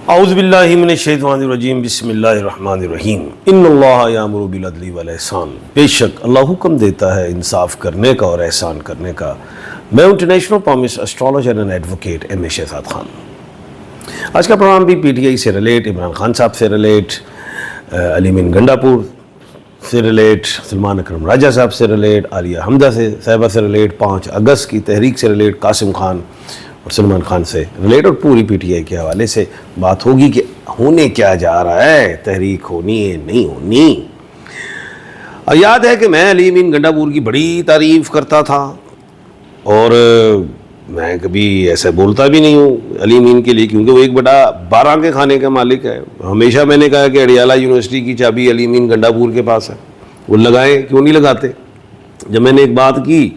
اعوذ باللہ من الشیطان الرجیم بسم اللہ الرحمن الرحیم ان اللہ یامر بالعدل والاحسان، بے شک اللہ حکم دیتا ہے انصاف کرنے کا اور احسان کرنے کا۔ میں انٹرنیشنل پرومس astrologer and advocate M A Shahzad Khan. آج کا پروگرام بھی پی ٹی آئی سے ریلیٹ، عمران خان صاحب سے ریلیٹ، علی امین گنڈا پور سے ریلیٹ، سلمان اکرم راجہ صاحب سے ریلیٹ، عالیہ حمدہ صاحبہ سے ریلیٹ، 5 اگست کی تحریک سے ریلیٹ، قاسم خان اور سلمان خان سے ریلیٹ، اور پوری پی ٹی آئی کے حوالے سے بات ہوگی کہ ہونے کیا جا رہا ہے، تحریک ہونی ہے نہیں ہونی۔ اور یاد ہے کہ میں علی امین گنڈا پور کی بڑی تعریف کرتا تھا، اور میں کبھی ایسا بولتا بھی نہیں ہوں علی امین کے لیے، کیونکہ وہ 1/12 کے کھانے کا مالک ہے۔ ہمیشہ میں نے کہا کہ اڈیالہ یونیورسٹی کی چابی علی امین گنڈا پور کے پاس ہے، وہ لگائیں، کیوں نہیں لگاتے؟ جب میں نے ایک بات کی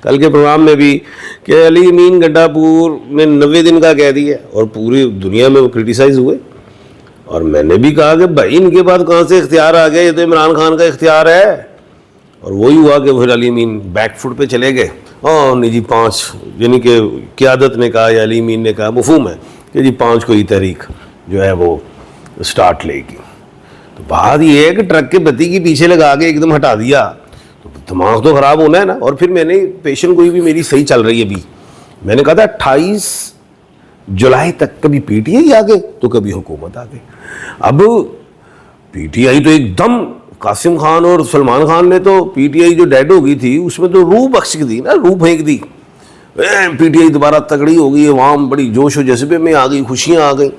کل کے پروگرام میں بھی کہ علی امین گنڈا پور نے 90 دن کا کہہ دیا، اور پوری دنیا میں وہ کرٹیسائز ہوئے، اور میں نے بھی کہا کہ بھائی ان کے بعد کہاں سے اختیار آ گیا، یہ تو عمران خان کا اختیار ہے۔ اور وہی ہوا کہ پھر علی امین بیک فٹ پہ چلے گئے، اور نہیں جی 5، یعنی کہ قیادت نے کہا یا علی امین نے کہا، مفہوم ہے کہ جی 5 کو یہ تحریک جو ہے وہ سٹارٹ لے گی۔ تو بات یہ ہے کہ ٹرک کے بتی کی پیچھے لگا کے ایک دم ہٹا دیا تو دماغ تو خراب ہونا ہے نا۔ اور پھر میں نے پیشن گوئی بھی میری صحیح چل رہی ہے ابھی، میں نے کہا تھا 28 جولائی تک کبھی پی ٹی آئی آگے تو کبھی حکومت آگے۔ اب پی ٹی آئی تو ایک دم، قاسم خان اور سلمان خان نے تو پی ٹی آئی جو ڈیڈ ہو گئی تھی اس میں تو روح بخش دی نا، روح پھینک دی، پی ٹی آئی دوبارہ تگڑی ہو گئی، عوام بڑی جوش و جذبے میں آ گئی، خوشیاں آ گئیں،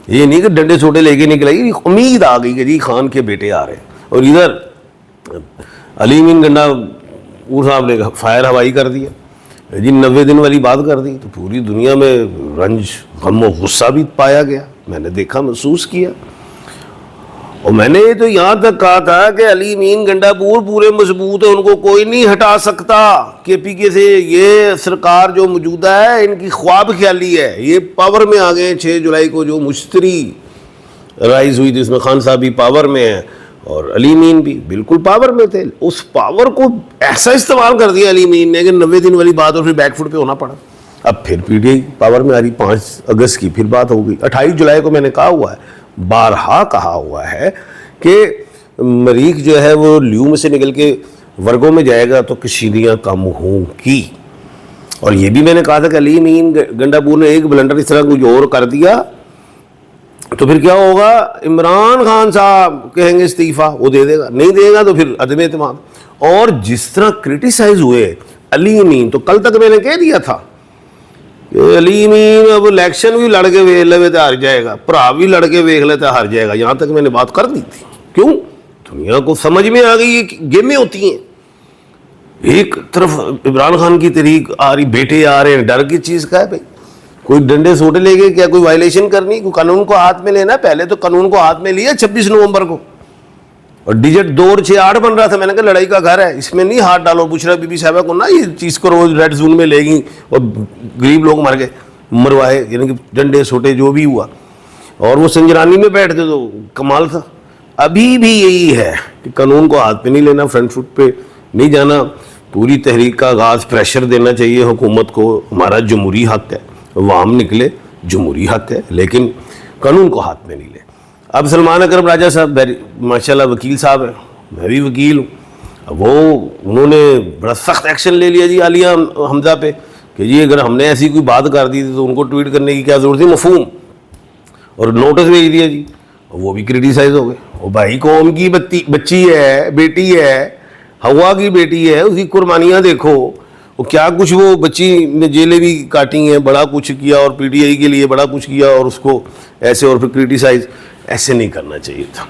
یہ نہیں کہ ڈنڈے سوٹے لے کے نکل آئی، امید آ گئی کہ جی خان کے بیٹے آ رہے ہیں۔ اور ادھر علی امین گنڈا پور صاحب نے فائر ہوائی کر دیا جی، 90 دن والی بات کر دی، تو پوری دنیا میں رنج، غم و غصہ بھی پایا گیا، میں نے دیکھا، محسوس کیا۔ اور میں نے تو یہاں تک کہا تھا کہ علی امین گنڈا پور پورے مضبوط ہیں، ان کو کوئی نہیں ہٹا سکتا۔ کے پی کے سے یہ سرکار جو موجودہ ہے ان کی خواب خیالی ہے، یہ پاور میں آ گئے۔ 6 جولائی کو جو مشتری رائز ہوئی تھی اس میں خان صاحب بھی پاور میں ہیں اور علی امین بھی بالکل پاور میں تھے، اس پاور کو ایسا استعمال کر دیا علی امین نے کہ 90 دن والی بات اور پھر بیک فٹ پہ ہونا پڑا۔ اب پھر پی ٹی آئی پاور میں آ رہی، 5 اگست کی پھر بات ہو گئی۔ 28 جولائی کو میں نے کہا ہوا ہے، بارہا کہا ہوا ہے کہ مریخ جو ہے وہ لیو میں سے نکل کے ورگوں میں جائے گا تو کشیدیاں کم ہوں گی۔ اور یہ بھی میں نے کہا تھا کہ علی امین گنڈا پور نے ایک بلنڈر اس طرح کچھ اور کر دیا تو پھر کیا ہوگا، عمران خان صاحب کہیں گے استعفیٰ، وہ دے دے گا، نہیں دے گا تو پھر عدم اعتماد۔ اور جس طرح کرٹیسائز ہوئے علی امین، تو کل تک میں نے کہہ دیا تھا کہ علی امین اب الیکشن بھی لڑ کے ویکھ لے تو ہار جائے گا، بھرا بھی لڑ کے ویکھ لے تو ہار جائے گا، یہاں تک میں نے بات کر دی تھی۔ کیوں؟ دنیا کو سمجھ میں آ گئی یہ گیمیں ہوتی ہیں۔ ایک طرف عمران خان کی تحریک آ رہی، بیٹے آ رہے ہیں، ڈر کی چیز کا ہے بھائی، کوئی ڈنڈے سوٹے لے کے کیا کوئی وائلیشن کرنی، کوئی قانون کو ہاتھ میں لینا۔ پہلے تو قانون کو ہاتھ میں لیا 26 نومبر کو، اور ڈیجٹ 2 اور 6 8 بن رہا تھا۔ میں نے کہا لڑائی کا گھر ہے، اس میں نہیں ہاتھ ڈالو۔ بشرا بی بی صاحبہ کو نا یہ چیز کو روز ریڈ زون میں لے گئی اور غریب لوگ مر گئے، مروائے، یعنی کہ ڈنڈے سوٹے جو بھی ہوا، اور وہ سنجرانی میں بیٹھتے تو کمال تھا۔ ابھی بھی یہی ہے کہ قانون کو ہاتھ پہ نہیں لینا، فرنٹ فٹ پہ نہیں جانا، پوری تحریک کا آغاز پریشر دینا چاہیے حکومت کو، ہمارا جمہوری حق ہے، عوام نکلے، جمہوری حق ہے، لیکن قانون کو ہاتھ میں نہیں لے۔ اب سلمان اکرم راجہ صاحب ماشاءاللہ وکیل صاحب ہیں، میں بھی وکیل ہوں، انہوں نے بڑا سخت ایکشن لے لیا جی عالیہ حمدہ پہ کہ جی اگر ہم نے ایسی کوئی بات کر دی تھی تو ان کو ٹویٹ کرنے کی کیا ضرورت تھی، مفہوم، اور نوٹس بھیج دیا جی، وہ بھی کرٹیسائز ہو گئے۔ وہ بھائی قوم کی بچی ہے، بیٹی ہے، ہوا کی بیٹی ہے، اس کی قربانیاں دیکھو، وہ کیا کچھ وہ بچی نے جیلیں بھی کاٹی ہیں، بڑا کچھ کیا، اور پی ٹی آئی کے لیے بڑا کچھ کیا، اور اس کو ایسے اور پھر کرٹیسائز، ایسے نہیں کرنا چاہیے تھا۔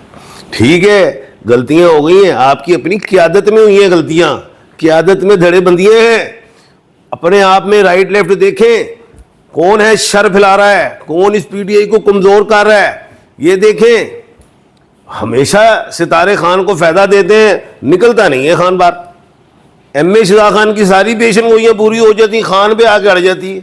ٹھیک ہے غلطیاں ہو گئی ہیں، آپ کی اپنی قیادت میں ہوئی ہیں غلطیاں، قیادت میں دھڑے بندیاں ہیں، اپنے آپ میں رائٹ لیفٹ دیکھیں، کون ہے شر پھیلا رہا ہے، کون اس پی ٹی آئی کو کمزور کر رہا ہے، یہ دیکھیں۔ ہمیشہ ستارے خان کو فائدہ دیتے ہیں، نکلتا نہیں ہے خان بار۔ ایم اے شہزاد خان کی ساری پیشن گوئیاں پوری ہو جاتی، خان پہ آ کے اڑ جاتی ہے۔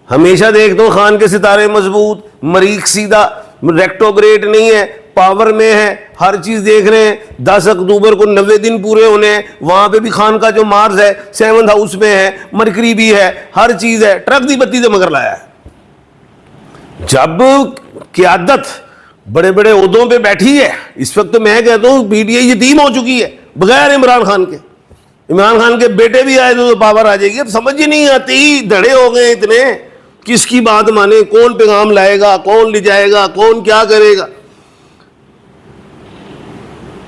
ہمیشہ دیکھتا ہوں خان کے ستارے مضبوط، مریخ سیدھا، ریکٹوگریٹ نہیں ہے، پاور میں ہے، ہر چیز دیکھ رہے ہیں۔ 10 اکتوبر کو 90 دن پورے ہونے ہیں، وہاں پہ بھی خان کا جو مارس ہے 7th ہاؤس میں ہے، مرکری بھی ہے، ہر چیز ہے، ٹرک دی بتی سے مگر لایا ہے۔ جب قیادت بڑے بڑے عہدوں پہ بیٹھی ہے، اس وقت تو میں کہتا ہوں پی ٹی آئی یتیم ہو چکی ہے بغیر عمران خان کے. عمران خان کے بیٹے بھی آئے تو پاور آ جائے گی. اب سمجھ ہی نہیں آتی، دھڑے ہو گئے اتنے، کس کی بات مانے، کون پیغام لائے گا، کون لے جائے گا، کون کیا کرے گا.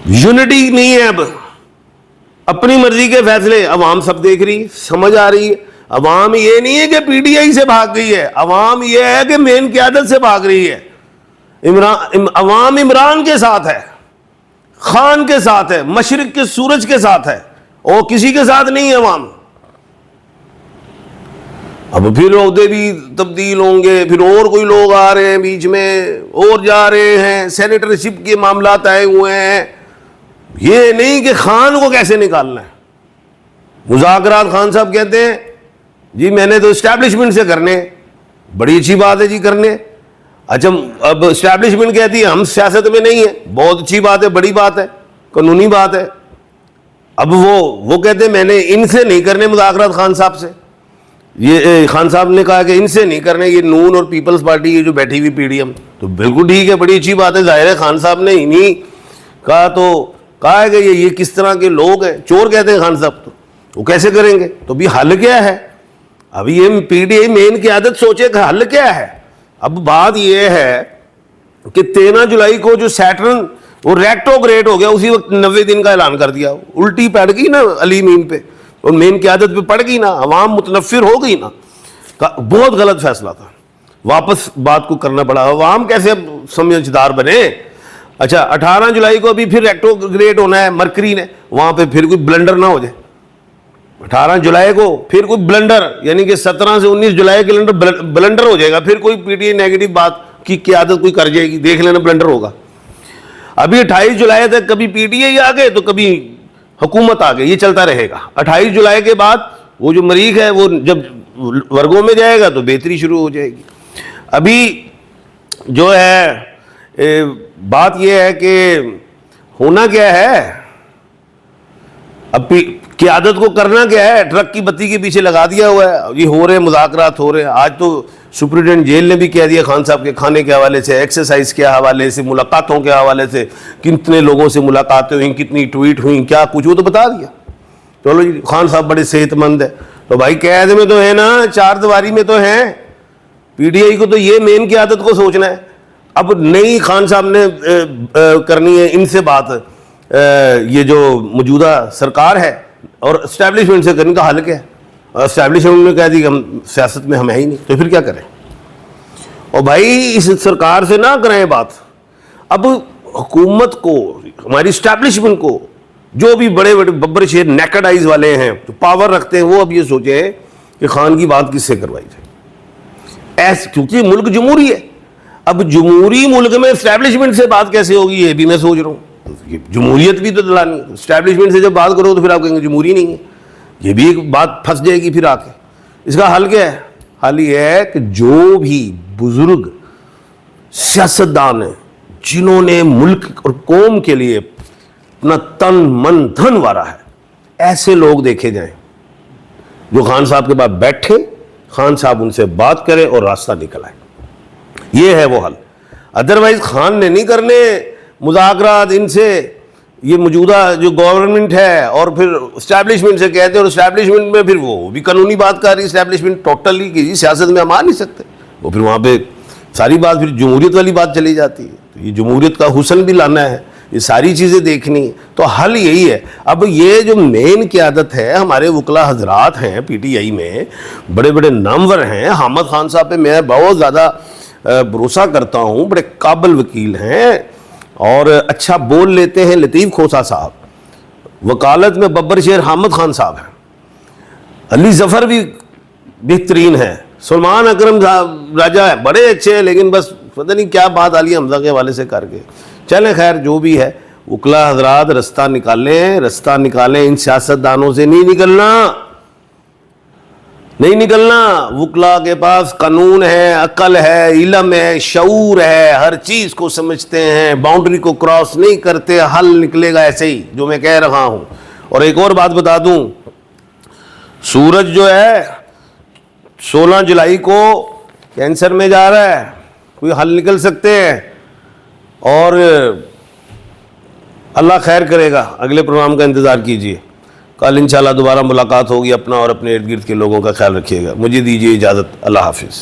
یونٹی نہیں ہے. اب اپنی مرضی کے فیصلے عوام سب دیکھ رہی، سمجھ آ رہی ہے. عوام یہ نہیں ہے کہ پی ٹی آئی سے بھاگ گئی ہے، عوام یہ ہے کہ مین قیادت سے بھاگ رہی ہے. عوام عمران کے ساتھ ہے، خان کے ساتھ ہے، مشرق کے سورج کے ساتھ ہے، اور کسی کے ساتھ نہیں ہے عوام. اب پھر عہدے بھی تبدیل ہوں گے، پھر اور کوئی لوگ آ رہے ہیں بیچ میں اور جا رہے ہیں، سینیٹرشپ کے معاملات آئے ہوئے ہیں. یہ نہیں کہ خان کو کیسے نکالنا ہے. مذاکرات خان صاحب کہتے ہیں جی میں نے تو اسٹیبلشمنٹ سے کرنے. بڑی اچھی بات ہے جی کرنے. اچھا اب اسٹیبلشمنٹ کہتی ہے ہم سیاست میں نہیں ہیں، بہت اچھی بات ہے، بڑی بات ہے، قانونی بات ہے. اب وہ کہتے ہیں میں نے ان سے نہیں کرنے مذاکرات خان صاحب سے. یہ خان صاحب نے کہا کہ ان سے نہیں کرنے، یہ نون اور پیپلز پارٹی یہ جو بیٹھی ہوئی پی ڈی ایم. تو بالکل ٹھیک ہے، بڑی اچھی بات ہے. ظاہر ہے خان صاحب نے انہیں کہا تو کہا ہے کہ یہ کس طرح کے لوگ ہیں، چور کہتے ہیں خان صاحب. تو وہ کیسے کریں گے؟ تو بھی حل کیا ہے؟ اب یہ پی ڈی ایم مین قیادت سوچے کہ حل کیا ہے. اب بات یہ ہے کہ 13 جولائی کو جو سیٹرن وہ ریٹروگریڈ ہو گیا، اسی وقت 90 دن کا اعلان کر دیا. الٹی پڑ گئی نا علی مین پہ اور مین قیادت پہ پڑ گئی نا، عوام متنفر ہو گئی نا. بہت غلط فیصلہ تھا، واپس بات کو کرنا پڑا. عوام کیسے سمجھدار بنے. اچھا 18 جولائی کو ابھی پھر ریٹروگریڈ ہونا ہے مرکری نے، وہاں پہ پھر کوئی بلنڈر نہ ہو جائے. 18 جولائی کو پھر کوئی بلنڈر، یعنی کہ 17 سے 19 جولائی کے بلنڈر ہو جائے گا. پھر کوئی پی ٹی آئی نیگیٹو بات کی قیادت کوئی کر جائے گی، دیکھ لینا بلنڈر ہوگا. ابھی 28 جولائی تک کبھی پی ٹی آئی آ گئے تو کبھی حکومت آ گئی، یہ چلتا رہے گا. 28 جولائی کے بعد وہ جو مریخ ہے وہ جب ورگوں میں جائے گا تو بہتری شروع ہو جائے گی. ابھی جو ہے بات یہ ہے کہ ہونا کیا ہے، اب قیادت کو کرنا کیا ہے. ٹرک کی بتی کے پیچھے لگا دیا ہوا ہے، یہ ہو رہے مذاکرات ہو رہے ہیں. آج تو سپرنٹینڈنٹ جیل نے بھی کہہ دیا خان صاحب کے کھانے کے حوالے سے، ایکسرسائز کے حوالے سے، ملاقاتوں کے حوالے سے، کتنے لوگوں سے ملاقاتیں ہوئیں، کتنی ٹویٹ ہوئیں، کیا کچھ وہ تو بتا دیا. چلو جی خان صاحب بڑے صحت مند ہے تو بھائی قید میں تو ہے نا، چار دیواری میں تو ہیں. پی ٹی آئی کو تو یہ مین قیادت کو سوچنا ہے. اب نئی خان صاحب نے کرنی ہے ان سے بات، یہ جو موجودہ سرکار ہے اور اسٹیبلشمنٹ سے کرنی. تو حل کیا ہے؟ اور اسٹیبلشمنٹ نے کہہ دی کہ ہم سیاست میں ہم ہے ہی نہیں، تو پھر کیا کریں؟ اور بھائی اس سرکار سے نہ کریں بات. اب حکومت کو، ہماری اسٹیبلشمنٹ کو، جو بھی بڑے بڑے ببر شیر نیکڈ آئیز والے ہیں جو پاور رکھتے ہیں، وہ اب یہ سوچیں کہ خان کی بات کس سے کروائی جائے. کیونکہ ملک جمہوری ہے. اب جمہوری ملک میں اسٹیبلشمنٹ سے بات کیسے ہوگی، یہ بھی میں سوچ رہا ہوں. جمہوریت بھی تو دلانی ہے. اسٹیبلشمنٹ سے جب بات کرو تو پھر آپ کہیں گے جمہوری نہیں ہے. یہ بھی ایک بات پھنس جائے گی پھر آ کے. اس کا حل کیا ہے؟ حل یہ ہے کہ جو بھی بزرگ سیاستدان ہیں جنہوں نے ملک اور قوم کے لیے اپنا تن من دھن وارا ہے، ایسے لوگ دیکھے جائیں جو خان صاحب کے بعد بیٹھے، خان صاحب ان سے بات کرے اور راستہ نکل آئے. یہ ہے وہ حل. ادروائز خان نے نہیں کرنے مذاکرات ان سے. یہ موجودہ جو گورنمنٹ ہے اور پھر اسٹیبلشمنٹ سے کہتے ہیں، اور اسٹیبلشمنٹ میں پھر وہ بھی قانونی بات کر رہی ہے. اسٹیبلشمنٹ ٹوٹلی کی سیاست میں ہم آ نہیں سکتے. وہ پھر وہاں پہ ساری بات پھر جمہوریت والی بات چلی جاتی ہے. تو یہ جمہوریت کا حسن بھی لانا ہے، یہ ساری چیزیں دیکھنی ہے. تو حل یہی ہے. اب یہ جو مین قیادت ہے، ہمارے وکلا حضرات ہیں پی ٹی آئی میں، بڑے بڑے نامور ہیں. حامد خان صاحب پہ میں بہت زیادہ بھروسہ کرتا ہوں، بڑے قابل وکیل ہیں اور اچھا بول لیتے ہیں. لطیف کھوسا صاحب، وکالت میں ببر شیر حامد خان صاحب ہیں. علی ظفر بھی بہترین ہے. سلمان اکرم راجہ ہے، بڑے اچھے ہیں، لیکن بس پتہ نہیں کیا بات علی حمزہ کے حوالے سے کر کے. چلیں خیر جو بھی ہے، وکلا حضرات رستہ نکالیں. ان سیاستدانوں سے نہیں نکلنا. وکلا کے پاس قانون ہے، عقل ہے، علم ہے، شعور ہے، ہر چیز کو سمجھتے ہیں، باؤنڈری کو کراس نہیں کرتے. حل نکلے گا ایسے ہی جو میں کہہ رہا ہوں. اور ایک اور بات بتا دوں، سورج جو ہے 16 جولائی کو کینسر میں جا رہا ہے. کوئی حل نکل سکتے ہیں، اور اللہ خیر کرے گا. اگلے پروگرام کا انتظار کیجیے. کل انشاءاللہ دوبارہ ملاقات ہوگی. اپنا اور اپنے ارد گرد کے لوگوں کا خیال رکھیے گا. مجھے دیجیے اجازت. اللہ حافظ.